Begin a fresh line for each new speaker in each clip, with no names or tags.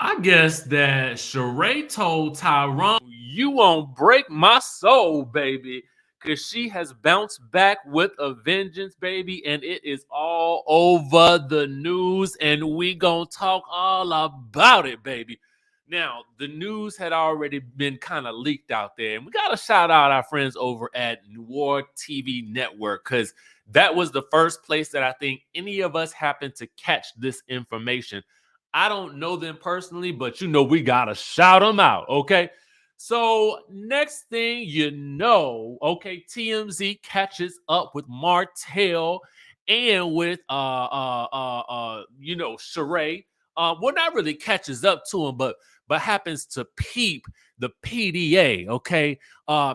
I guess that Sheree told Tyrone, "You won't break my soul, baby," because she has bounced back with a vengeance, baby, and it is all over the news, and we gonna talk all about it, baby. Now, the news had already been kind of leaked out there, and we gotta shout out our friends over at War TV Network because that was the first place that I think any of us happened to catch this information. I don't know them personally, but we gotta shout them out, okay? So next thing you know, okay, TMZ catches up with Martell and with Sheree. Well, not really catches up to him, but happens to peep the PDA, okay,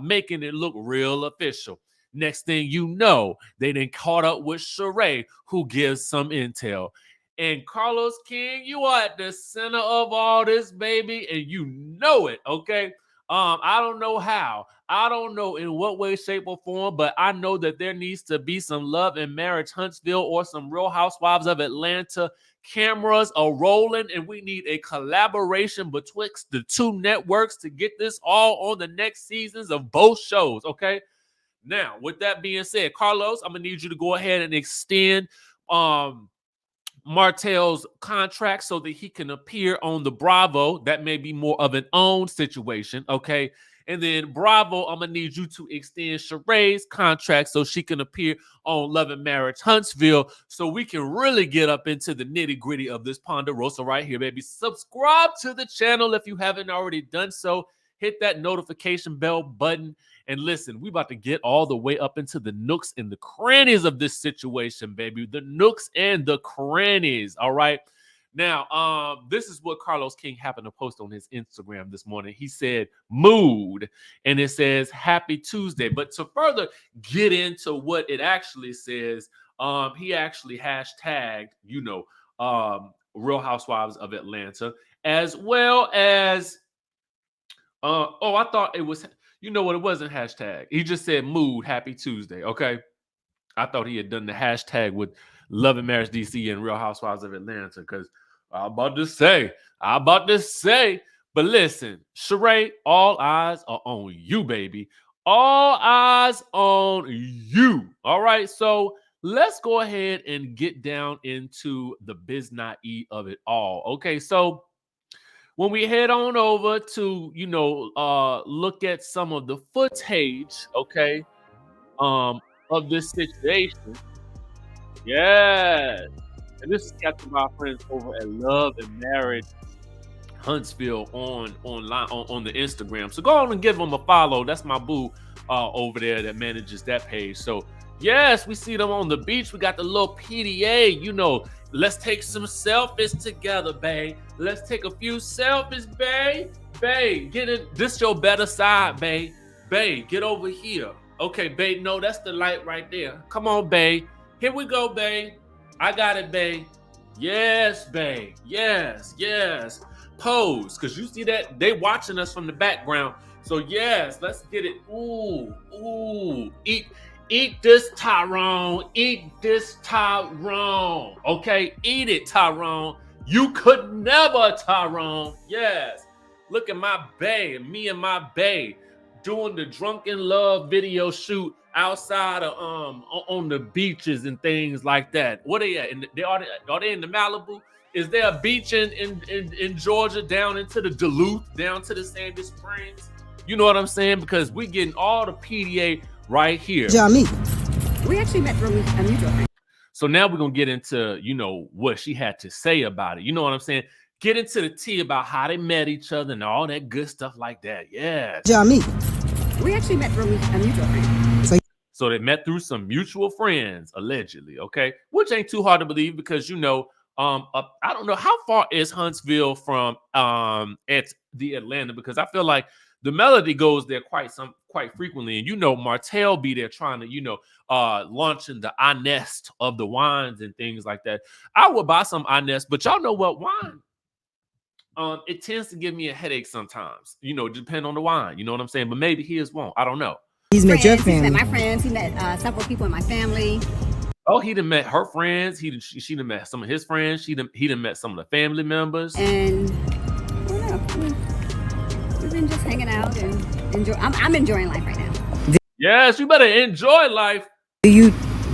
making it look real official. Next thing you know, they then caught up with Sheree, who gives some intel. And Carlos King, you are at the center of all this, baby, and you know it, okay? I don't know how. I don't know in what way, shape, or form, but I know that there needs to be some Love and Marriage Huntsville or some Real Housewives of Atlanta cameras are rolling, and we need a collaboration betwixt the two networks to get this all on the next seasons of both shows, okay? Now, with that being said, Carlos, I'm gonna need you to go ahead and extend Martell's contract so that he can appear on the Bravo. That may be more of an own situation, okay? And then Bravo, I'm gonna need you to extend Sheree's contract so she can appear on Love and Marriage Huntsville, so we can really get up into the nitty gritty of this Ponderosa right here, baby. Subscribe to the channel if you haven't already done so. Hit that notification bell button. And listen, we about to get all the way up into the nooks and the crannies of this situation, baby. The nooks and the crannies, all right? Now, this is what Carlos King happened to post on his Instagram this morning. He said, mood, and it says, happy Tuesday. But to further get into what it actually says, he actually hashtagged, Real Housewives of Atlanta, as well as, I thought it was... You know what? It wasn't hashtag. He just said mood, happy Tuesday. Okay. I thought he had done the hashtag with Love and Marriage DC and Real Housewives of Atlanta because I'm about to say. But listen, Sheree, all eyes are on you, baby. All eyes on you. All right. So let's go ahead and get down into the biznai of it all. Okay. So when we head on over to, look at some of the footage, okay, of this situation. Yes. And this is captured by our friends over at Love and Marriage Huntsville online on the Instagram. So go on and give them a follow. That's my boo over there that manages that page. So yes, we see them on the beach. We got the little PDA, let's take some selfies together, babe. Let's take a few selfies, babe. Babe, get it. This your better side, babe. Babe, get over here. Okay, babe. No, that's the light right there. Come on, babe. Here we go, babe. I got it, babe. Yes, babe. Yes. Pose, because you see that they watching us from the background. So yes, let's get it. Ooh. Eat this, Tyrone. Eat this, Tyrone. Okay, eat it, Tyrone. You could never, Tyrone. Yes. Look at my bae, me and my bae doing the drunken love video shoot outside of on the beaches and things like that. What are they at? Are they in the Malibu? Is there a beach in Georgia down into the Duluth, down to the Sandy Springs? You know what I'm saying? Because we getting all the PDA right here.
We actually met through a mutual friend.
So now we're going to get into, what she had to say about it. You know what I'm saying? Get into the tea about how they met each other and all that good stuff like that. Yeah.
We actually met through a mutual friend.
So they met through some mutual friends, allegedly, okay? Which ain't too hard to believe because, I don't know, how far is Huntsville from at the Atlanta? Because I feel like the Melody goes there quite frequently, and Martell be there trying to launching the Honest of the wines and things like that. I would buy some Honest, but y'all know what wine? It tends to give me a headache sometimes. Depending on the wine. You know what I'm saying? But maybe his won't. I don't know.
He's met your family. He's met my friends. He met several people in my family.
Oh, he done met her friends. She done met some of his friends. He done met some of the family members.
And We've been just hanging out and enjoy. I'm enjoying life right now.
Yes, you better enjoy life.
Do you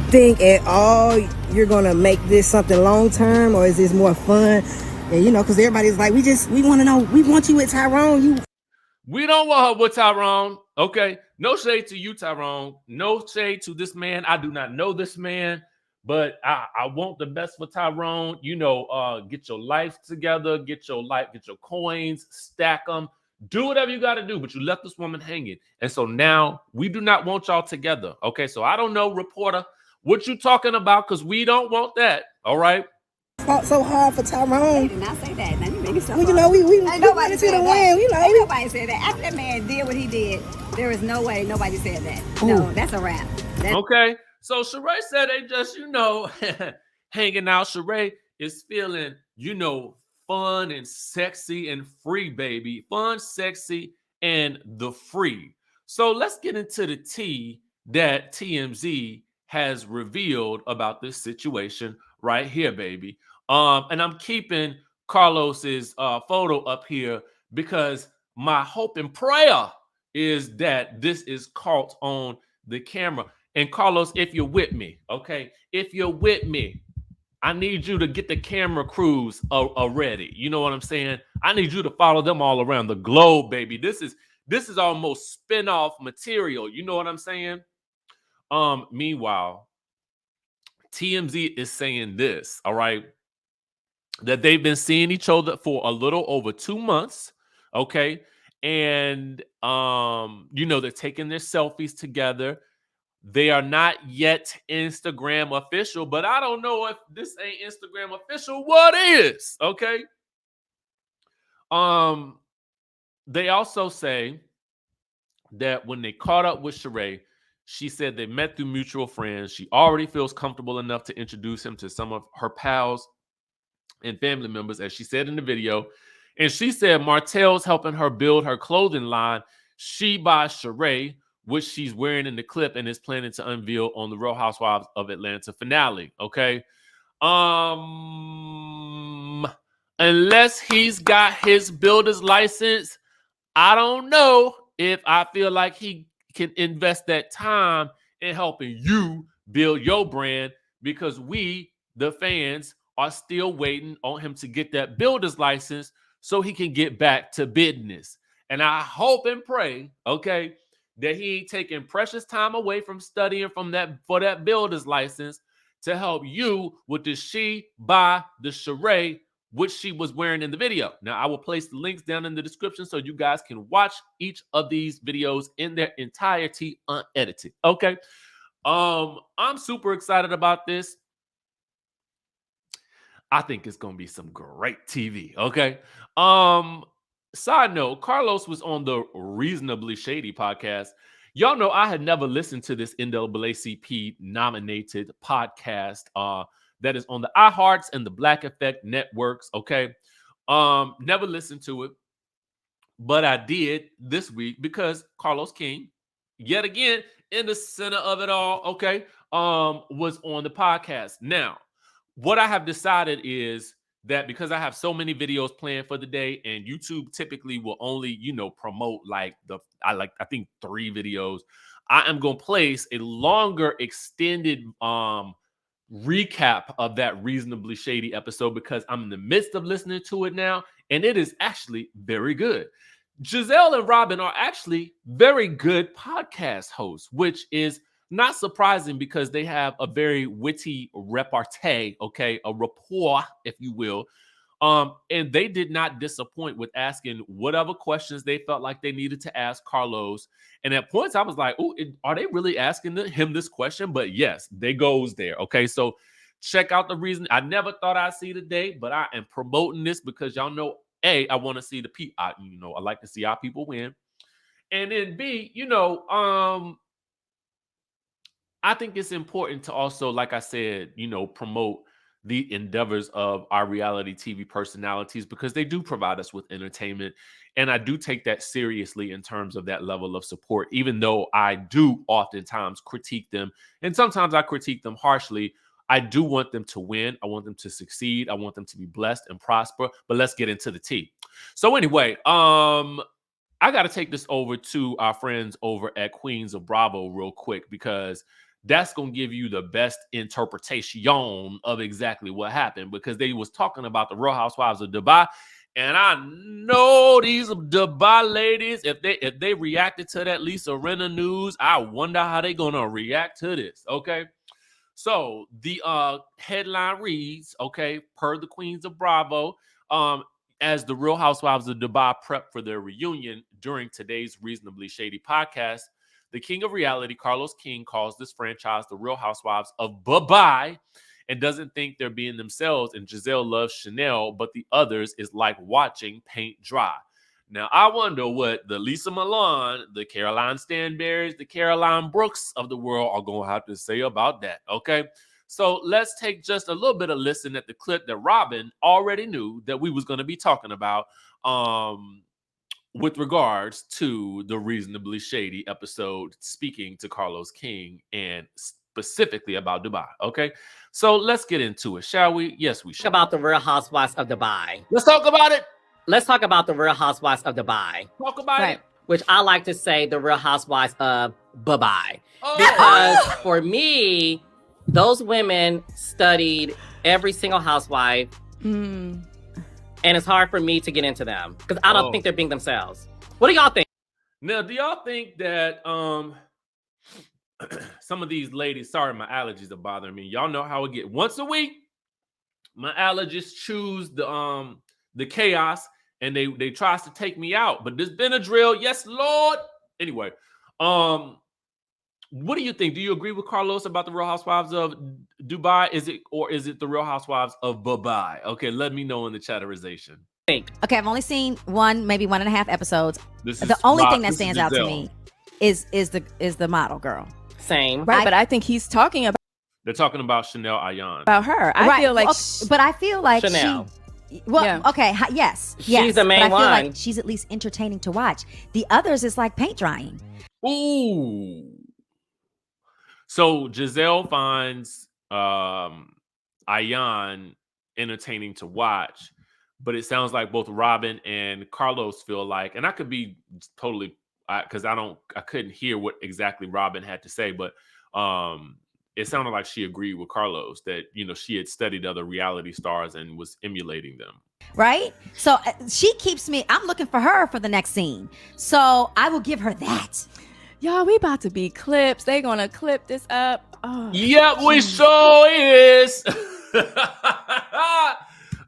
think at all you're gonna make this something long term, or is this more fun? And because everybody's like, we want to know, we want you with Tyrone.
We don't want her with Tyrone. Okay. No shade to you, Tyrone. No shade to this man. I do not know this man, but I want the best for Tyrone. Get your life together, get your coins, stack them, do whatever you got to do. But you left this woman hanging. And so now we do not want y'all together. Okay. So I don't know, reporter, what you talking about, because we don't want that. All right.
Fought so hard for Tyrone.
They did not say that. Now you make it so
Well, we wanted to the win.
Ain't nobody said that. After that man did what he did, there is no way nobody said that.
Ooh.
No, that's a wrap.
Okay. So Sheree said they just, hanging out. Sheree is feeling, fun and sexy and free, baby. Fun, sexy, and the free. So let's get into the tea that TMZ has revealed about this situation right here, baby. And I'm keeping Carlos's photo up here because my hope and prayer is that this is caught on the camera. And Carlos, if you're with me, okay, if you're with me, I need you to get the camera crews ready. You know what I'm saying? I need you to follow them all around the globe, baby. This is almost spin-off material. You know what I'm saying? Meanwhile, TMZ is saying this, all right, that they've been seeing each other for a little over 2 months, okay? And they're taking their selfies together. They are not yet Instagram official, but I don't know if this ain't Instagram official. What is? Okay. They also say that when they caught up with Sheree, she said they met through mutual friends. She already feels comfortable enough to introduce him to some of her pals and family members, as she said in the video. And she said Martell's helping her build her clothing line, She by Sheree, which she's wearing in the clip and is planning to unveil on the Real Housewives of Atlanta finale. Okay. Unless he's got his builder's license, I don't know if I feel like he can invest that time in helping you build your brand, because we, the fans, are still waiting on him to get that builder's license so he can get back to business. And I hope and pray, okay, that he ain't taking precious time away from studying for that builder's license to help you with the She by the Sheree, which she was wearing in the video. Now, I will place the links down in the description so you guys can watch each of these videos in their entirety unedited. Okay. I'm super excited about this. I think it's gonna be some great TV. Okay. Side note, Carlos was on the Reasonably Shady podcast. Y'all know I had never listened to this NAACP nominated podcast that is on the iHearts and the Black Effect networks. Okay. Never listened to it, but I did this week because Carlos King, yet again, in the center of it all, okay, was on the podcast. Now, what I have decided is that because I have so many videos planned for the day, and YouTube typically will only, promote I think 3 videos, I am going to place a longer extended recap of that Reasonably Shady episode because I'm in the midst of listening to it now, and it is actually very good. Gizelle and Robin are actually very good podcast hosts, which is not surprising because they have a very witty repartee, okay, a rapport, if you will. And they did not disappoint with asking whatever questions they felt like they needed to ask Carlos. And at points, I was like, "Oh, are they really asking him this question?" But yes, they goes there. Okay, so check out the reason. I never thought I'd see the day, but I am promoting this because y'all know, A, I want to see the people. I like to see our people win, and then B, I think it's important to also, like I said, promote the endeavors of our reality TV personalities because they do provide us with entertainment. And I do take that seriously in terms of that level of support, even though I do oftentimes critique them. And sometimes I critique them harshly. I do want them to win. I want them to succeed. I want them to be blessed and prosper. But let's get into the tea. So anyway, I got to take this over to our friends over at Queens of Bravo real quick, because that's going to give you the best interpretation of exactly what happened, because they was talking about the Real Housewives of Dubai. And I know these Dubai ladies, if they reacted to that Lisa Rinna news, I wonder how they going to react to this. Okay. So the headline reads, okay, per the Queens of Bravo, as the Real Housewives of Dubai prep for their reunion during today's Reasonably Shady podcast, the king of reality, Carlos King, calls this franchise the Real Housewives of Dubai and doesn't think they're being themselves. And Gizelle loves Chanel, but the others is like watching paint dry. Now, I wonder what the Lisa Milan, the Caroline Stanberries, the Caroline Brooks of the world are going to have to say about that, okay? So let's take just a little bit of listen at the clip that Robin already knew that we was going to be talking about with regards to the Reasonably Shady episode, speaking to Carlos King and specifically about Dubai, okay? So let's get into it, shall we? Yes, we should.
About the Real Housewives of Dubai.
Let's talk about it.
Let's talk about the Real Housewives of Dubai.
Talk about it.
Which I like to say the Real Housewives of Dubai.
Oh.
Because for me, those women studied every single housewife. And it's hard for me to get into them because I don't think they're being themselves. What do y'all think?
Now, do y'all think that some of these ladies, sorry, my allergies are bothering me. Y'all know how it get. Once a week, my allergists choose the chaos and they tries to take me out. But this Benadryl, yes, Lord. Anyway, what do you think? Do you agree with Carlos about the Real Housewives of Dubai? Is it the Real Housewives of Dubai? Okay, let me know in the chatterization.
Okay, I've only seen one, maybe 1.5 episodes.
This
the only thing that stands out to me is the model girl.
Same.
Right, but I think he's talking about.
They're talking about Chanel Ayan.
About her. I feel like.
But I feel like
Chanel.
Okay, yes.
She's the main
but I feel
one.
like she's at least entertaining to watch. The others is like paint drying.
Ooh. So Gizelle finds Ayan entertaining to watch, but it sounds like both Robin and Carlos feel like, and I could be totally, because I couldn't hear what exactly Robin had to say, but it sounded like she agreed with Carlos that, she had studied other reality stars and was emulating them.
Right? So she keeps me, I'm looking for her for the next scene. So I will give her that.
Y'all, we about to be clips. They gonna clip this up. Oh,
yep, we sure is.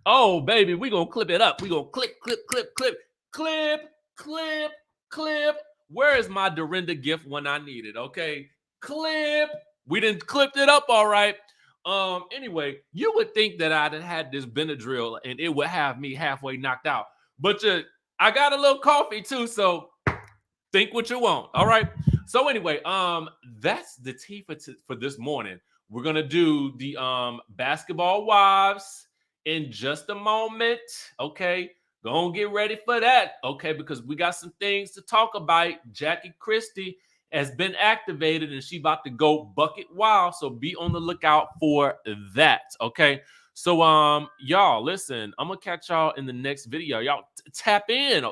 Oh, baby, we gonna clip it up. We gonna clip. Where is my Dorinda gift when I need it? Okay, clip. We didn't clip it up, all right. Anyway, you would think that I'd had this Benadryl and it would have me halfway knocked out, but I got a little coffee too, so think what you want. All right. So anyway, that's the tea for this morning. We're gonna do the basketball wives in just a moment. Okay, gonna get ready for that. Okay, because we got some things to talk about. Jackie Christie has been activated and she about to go bucket wild. So be on the lookout for that. Okay. So y'all listen, I'm gonna catch y'all in the next video. Y'all tap in.